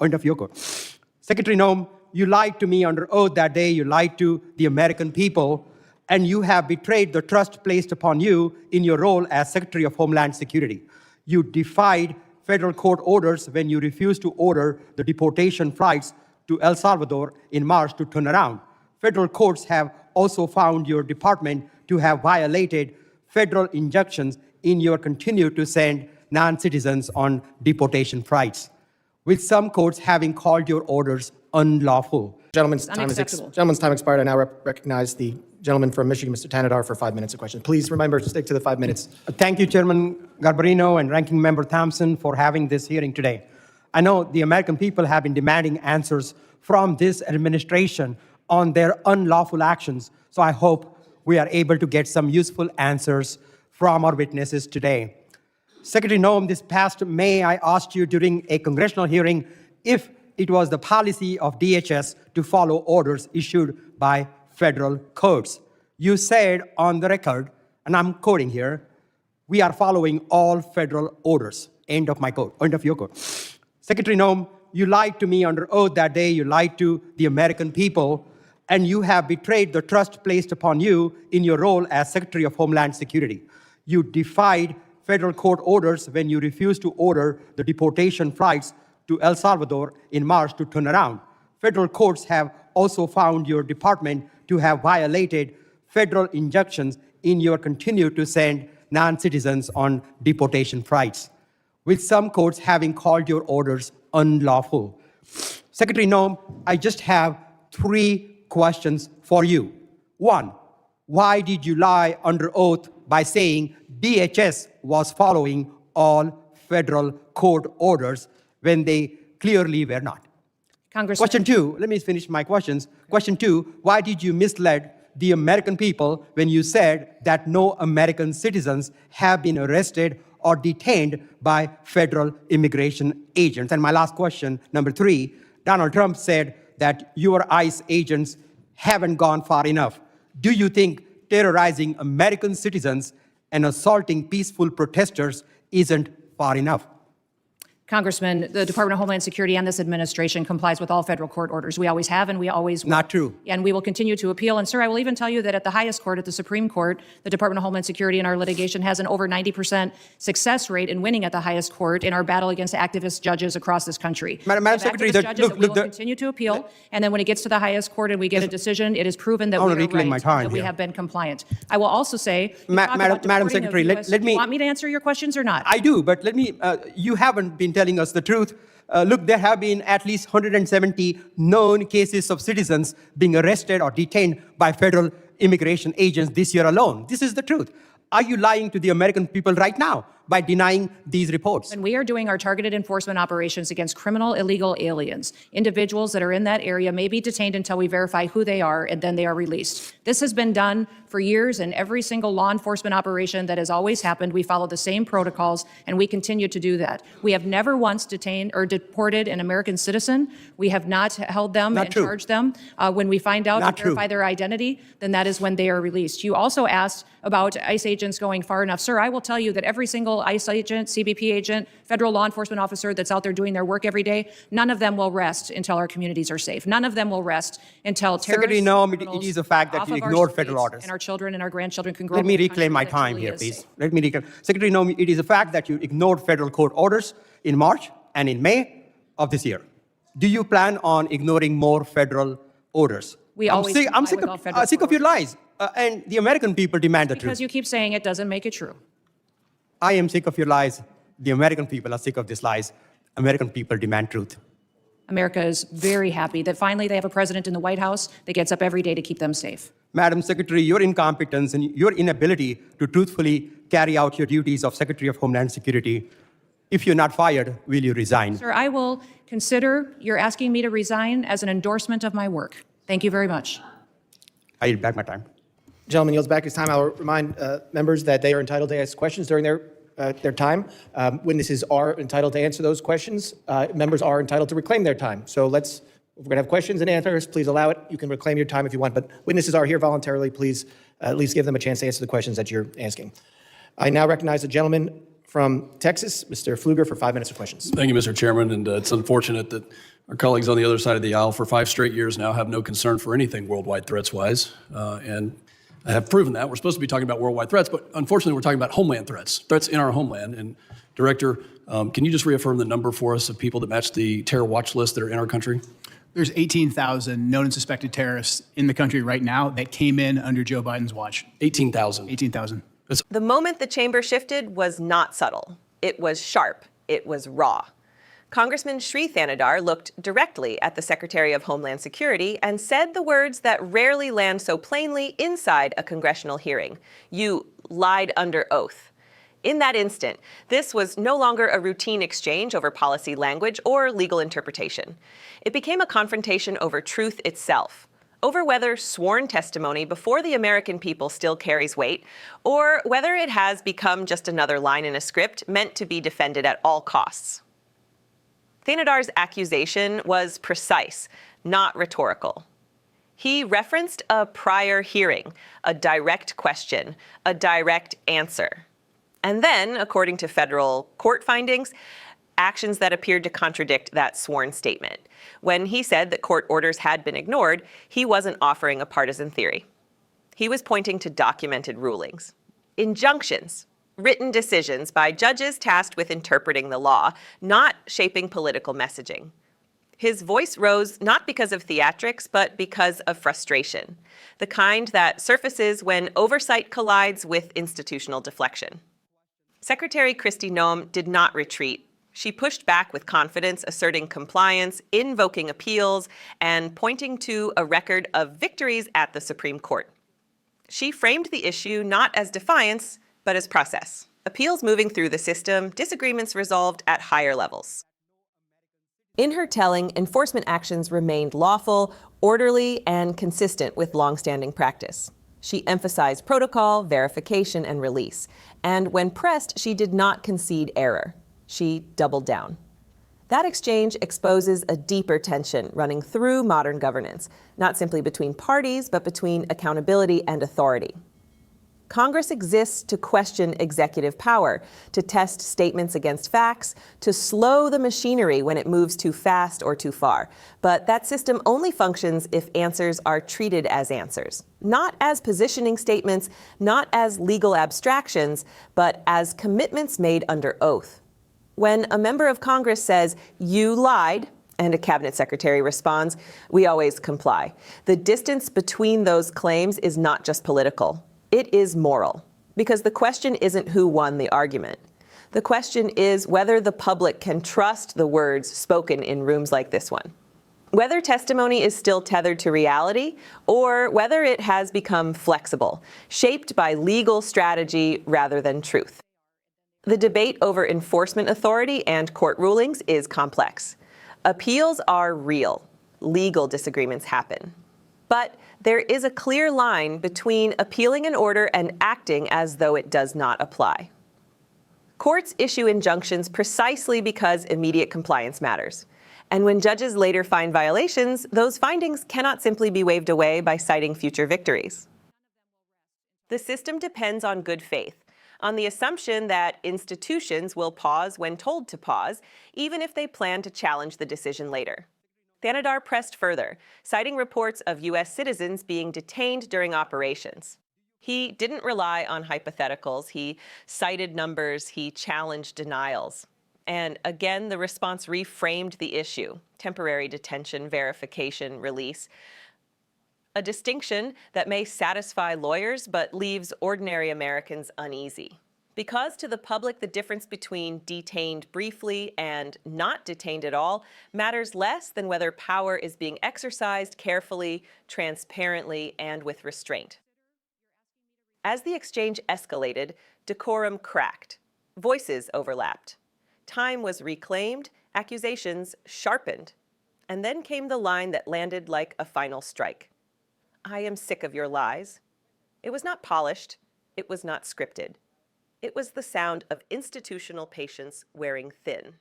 point of your court. Secretary Noem, you lied to me under oath that day. You lied to the American people, and you have betrayed the trust placed upon you in your role as Secretary of Homeland Security. You defied federal court orders when you refused to order the deportation flights to El Salvador in March to turn around. Federal courts have also found your department to have violated federal injunctions in your continue to send non-citizens on deportation flights, with some courts having called your orders unlawful. Gentleman's time expired. I now recognize the gentleman from Michigan, Mr. Thanedar, for 5 minutes of questions. Please remember to stick to the 5 minutes. Thank you, Chairman Garbarino and Ranking Member Thompson, for having this hearing today. I know the American people have been demanding answers from this administration on their unlawful actions, so I hope we are able to get some useful answers from our witnesses today. Secretary Noem, this past May, I asked you during a congressional hearing if it was the policy of DHS to follow orders issued by federal courts. You said on the record, and I'm quoting here, "We are following all federal orders." End of my quote, end of your quote. Secretary Noem, you lied to me under oath that day. You lied to the American people, and you have betrayed the trust placed upon you in your role as Secretary of Homeland Security. You defied federal court orders when you refused to order the deportation flights to El Salvador in March to turn around. Federal courts have also found your department to have violated federal injunctions in your continue to send non-citizens on deportation flights, with some courts having called your orders unlawful. Secretary Noem, I just have 3 questions for you. 1, why did you lie under oath by saying DHS was following all federal court orders when they clearly were not? Congressman. Question 2, let me finish my questions. Question 2, why did you mislead the American people when you said that no American citizens have been arrested or detained by federal immigration agents? And my last question, number 3, Donald Trump said that your ICE agents haven't gone far enough. Do you think terrorizing American citizens and assaulting peaceful protesters isn't far enough? Congressman, the Department of Homeland Security and this administration complies with all federal court orders. We always have and we always will. Not true. And we will continue to appeal. And sir, I will even tell you that at the highest court, at the Supreme Court, the Department of Homeland Security in our litigation has an over 90% success rate in winning at the highest court in our battle against activist judges across this country. Madam Secretary, we will continue to appeal. And then when it gets to the highest court and we get a decision, it is proven that we are right, that we have been compliant. I will also say, Madam Secretary, let me... Do you want me to answer your questions or not? I do, but let me... you haven't been telling us the truth. Look, there have been at least 170 known cases of citizens being arrested or detained by federal immigration agents this year alone. This is the truth. Are you lying to the American people right now by denying these reports? And we are doing our targeted enforcement operations against criminal illegal aliens. Individuals that are in that area may be detained until we verify who they are, and then they are released. This has been done for years, and every single law enforcement operation that has always happened, we follow the same protocols, and we continue to do that. We have never once detained or deported an American citizen. We have not held them and charged them. When we find out and verify their identity, then that is when they are released. You also asked about ICE agents going far enough. Sir, I will tell you that every single ICE agent, CBP agent, federal law enforcement officer that's out there doing their work every day, none of them will rest until our communities are safe. None of them will rest until terrorists... Secretary Noem, it is a fact that you ignored federal orders. And our children and our grandchildren can grow up. Let me reclaim my time here, please. Let me reclaim. Secretary Noem, it is a fact that you ignored federal court orders in March and in May of this year. Do you plan on ignoring more federal orders? I'm sick of your lies. And the American people demand the truth. Because you keep saying it doesn't make it true. I am sick of your lies. The American people are sick of these lies. American people demand truth. America is very happy that finally they have a president in the White House that gets up every day to keep them safe. Madam Secretary, your incompetence and your inability to truthfully carry out your duties of Secretary of Homeland Security, if you're not fired, will you resign? Sir, I will consider your asking me to resign as an endorsement of my work. Thank you very much. I yield back my time. Gentleman yields back his time. I'll remind members that they are entitled to ask questions during their time. Witnesses are entitled to answer those questions. Members are entitled to reclaim their time. So we're going to have questions and answers. Please allow it. You can reclaim your time if you want, but witnesses are here voluntarily. Please at least give them a chance to answer the questions that you're asking. I now recognize the gentleman from Texas, Mr. Pfluger, for 5 minutes of questions. Thank you, Mr. Chairman. And it's unfortunate that Our colleagues on the other side of the aisle for 5 straight years now have no concern for anything worldwide threats-wise, and have proven that. We're supposed to be talking about worldwide threats, but unfortunately we're talking about homeland threats in our homeland. And Director, can you just reaffirm the number for us of people that match the terror watch list that are in our country? There's 18,000 known and suspected terrorists in the country right now that came in under Joe Biden's watch. 18,000. 18,000. The moment the chamber shifted was not subtle. It was sharp. It was raw. Congressman Shri Thanedar looked directly at the Secretary of Homeland Security and said the words that rarely land so plainly inside a congressional hearing. You lied under oath. In that instant, this was no longer a routine exchange over policy language or legal interpretation. It became a confrontation over truth itself, over whether sworn testimony before the American people still carries weight, or whether it has become just another line in a script meant to be defended at all costs. Thanedar's accusation was precise, not rhetorical. He referenced a prior hearing, a direct question, a direct answer. And then, according to federal court findings, actions that appeared to contradict that sworn statement. When he said that court orders had been ignored, he wasn't offering a partisan theory. He was pointing to documented rulings, injunctions, written decisions by judges tasked with interpreting the law, not shaping political messaging. His voice rose not because of theatrics, but because of frustration, the kind that surfaces when oversight collides with institutional deflection. Secretary Kristi Noem did not retreat. She pushed back with confidence, asserting compliance, invoking appeals, and pointing to a record of victories at the Supreme Court. She framed the issue not as defiance, but as process. Appeals moving through the system, disagreements resolved at higher levels. In her telling, enforcement actions remained lawful, orderly, and consistent with longstanding practice. She emphasized protocol, verification, and release. And when pressed, she did not concede error. She doubled down. That exchange exposes a deeper tension running through modern governance, not simply between parties, but between accountability and authority. Congress exists to question executive power, to test statements against facts, to slow the machinery when it moves too fast or too far. But that system only functions if answers are treated as answers, not as positioning statements, not as legal abstractions, but as commitments made under oath. When a member of Congress says, "You lied," and a cabinet secretary responds, "We always comply," the distance between those claims is not just political. It is moral, because the question isn't who won the argument. The question is whether the public can trust the words spoken in rooms like this one. Whether testimony is still tethered to reality, or whether it has become flexible, shaped by legal strategy rather than truth. The debate over enforcement authority and court rulings is complex. Appeals are real. Legal disagreements happen. But there is a clear line between appealing an order and acting as though it does not apply. Courts issue injunctions precisely because immediate compliance matters. And when judges later find violations, those findings cannot simply be waved away by citing future victories. The system depends on good faith, on the assumption that institutions will pause when told to pause, even if they plan to challenge the decision later. Thanedar pressed further, citing reports of U.S. citizens being detained during operations. He didn't rely on hypotheticals. He cited numbers. He challenged denials. And again, the response reframed the issue: temporary detention, verification, release. A distinction that may satisfy lawyers but leaves ordinary Americans uneasy. Because to the public, the difference between detained briefly and not detained at all matters less than whether power is being exercised carefully, transparently, and with restraint. As the exchange escalated, decorum cracked. Voices overlapped. Time was reclaimed, accusations sharpened. And then came the line that landed like a final strike. "I am sick of your lies." It was not polished. It was not scripted. It was the sound of institutional patience wearing thin.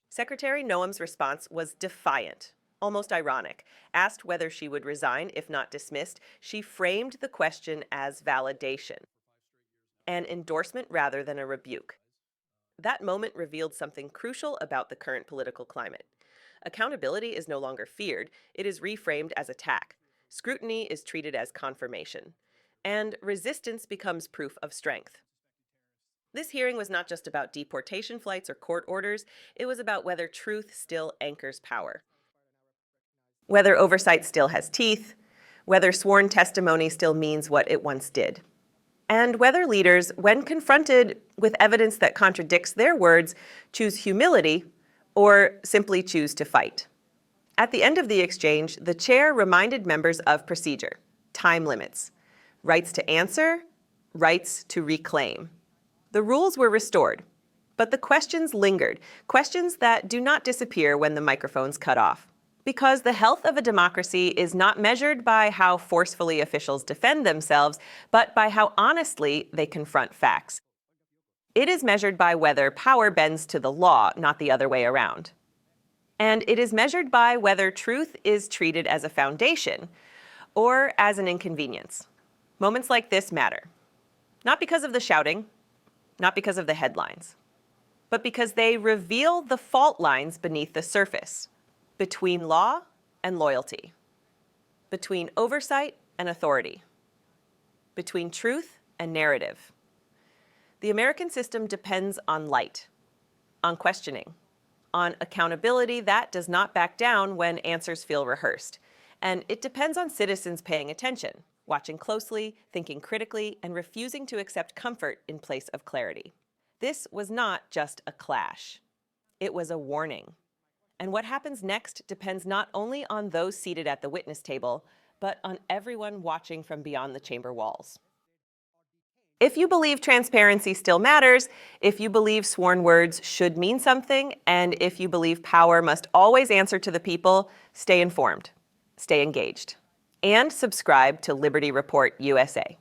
Secretary Noem's response was defiant, almost ironic. Asked whether she would resign if not dismissed, she framed the question as validation, an endorsement rather than a rebuke. That moment revealed something crucial about the current political climate. Accountability is no longer feared, it is reframed as attack. Scrutiny is treated as confirmation. And resistance becomes proof of strength. This hearing was not just about deportation flights or court orders, it was about whether truth still anchors power. Whether oversight still has teeth, whether sworn testimony still means what it once did. And whether leaders, when confronted with evidence that contradicts their words, choose humility or simply choose to fight. At the end of the exchange, the chair reminded members of procedure, time limits, rights to answer, rights to reclaim. The rules were restored, but the questions lingered, questions that do not disappear when the microphones cut off. Because the health of a democracy is not measured by how forcefully officials defend themselves, but by how honestly they confront facts. It is measured by whether power bends to the law, not the other way around. And it is measured by whether truth is treated as a foundation or as an inconvenience. Moments like this matter, not because of the shouting, not because of the headlines, but because they reveal the fault lines beneath the surface, between law and loyalty, between oversight and authority, between truth and narrative. The American system depends on light, on questioning, on accountability that does not back down when answers feel rehearsed. And it depends on citizens paying attention, watching closely, thinking critically, and refusing to accept comfort in place of clarity. This was not just a clash. It was a warning. And what happens next depends not only on those seated at the witness table, but on everyone watching from beyond the chamber walls. If you believe transparency still matters, if you believe sworn words should mean something, and if you believe power must always answer to the people, stay informed, stay engaged, and subscribe to Liberty Report USA.